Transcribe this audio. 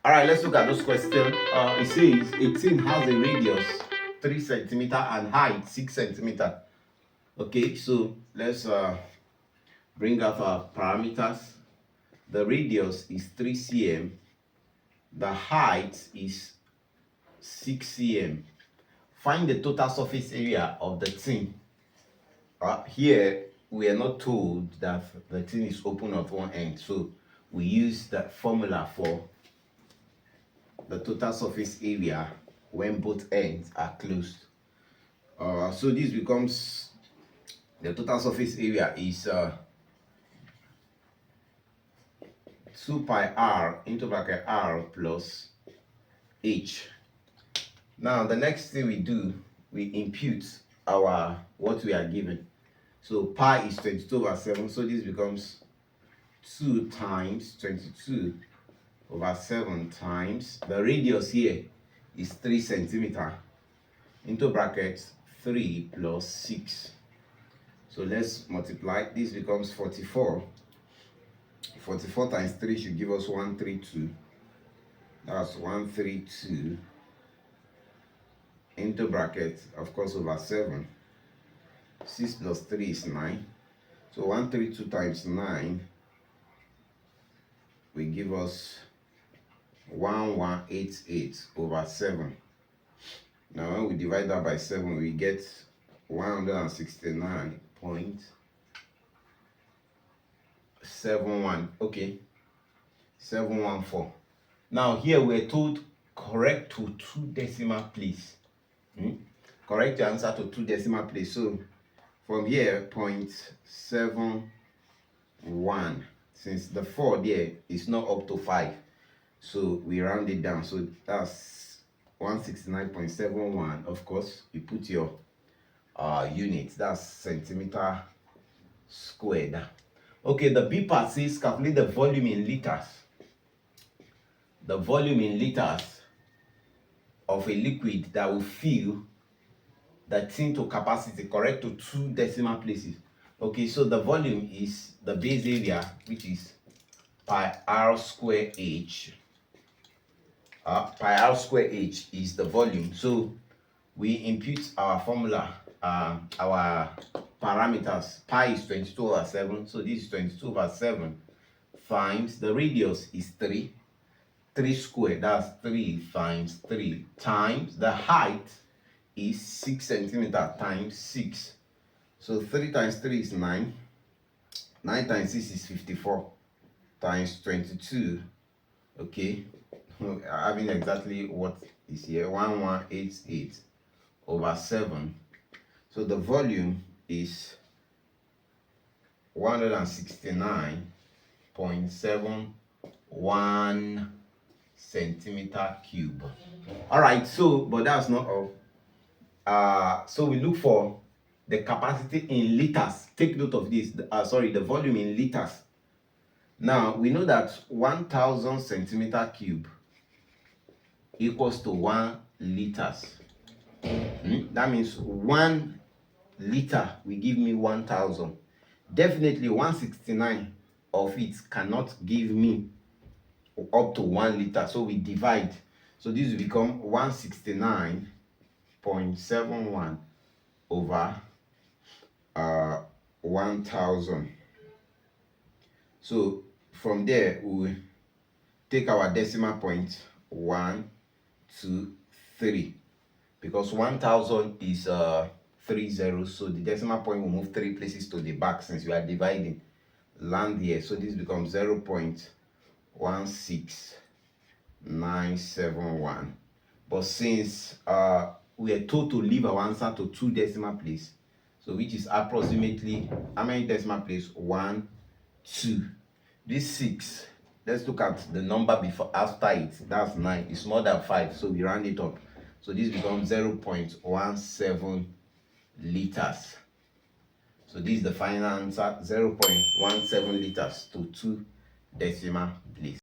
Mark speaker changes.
Speaker 1: All right, let's look at this question. It says a tin has a radius 3 centimeter and height 6 centimeter. Okay, so let's bring out our parameters. The radius is 3 cm. The height is 6 cm. Find the total surface area of the tin. Here, we are not told that the tin is open at one end, so we use that formula for the total surface area when both ends are closed. So this becomes the total surface area is 2 pi r into bracket r plus h. Now the next thing we do, we impute our what we are given. So pi is 22/7, so this becomes 2 times 22/7 times the radius here is 3 centimeter into bracket 3 plus 6. So let's multiply. This becomes 44. 44 times 3 should give us 132. That's 132 into bracket, of course, over 7. 6 plus 3 is 9. So 132 times 9 will give us 1188/7. Now when we divide that by 7, we get 169.71. Okay, 714. Now here we're told correct to 2 decimal place. Correct the answer to 2 decimal place. So from here, 0.71. Since the 4 there is not up to 5, so we round it down. So that's 169.71. Of course, you put your units. That's centimeter squared. Okay, the B part says calculate the volume in liters. The volume in liters of a liquid that will fill the tin to capacity, correct to 2 decimal places. Okay, so the volume is the base area, which is pi r square h. Pi r square h is the volume. So we impute our formula, our parameters. Pi is 22/7, so this is 22/7 times the radius is 3 squared, that's 3 times 3, times the height is 6 centimeter times 6. So 3 times 3 is 9. 9 times 6 is 54 times 22. Okay, having exactly what is here, 1188/7. So the volume is 169.71 centimeter cube. All right, so but that's not all. So we look for the capacity in liters. Take note of this. The volume in liters. Now we know that 1000 centimeter cube equals to 1 liters. That means 1 liter will give me 1000. Definitely 169 of it cannot give me up to 1 liter. So we divide. So this will become 169.71 over 1000. So from there we take our decimal point 1, 2, 3, because 1000 is 3 zeros, so the decimal point will move 3 places to the back since we are dividing. Land here, so this becomes 0.16971. But since we are told to leave our answer to 2 decimal place, so which is approximately how many decimal place? 1, 2. This 6, let's look at the number before after it. That's 9. It's more than 5, so we round it up. So this becomes 0.17 liters. So this is the final answer, 0.17 liters to 2 decimal place.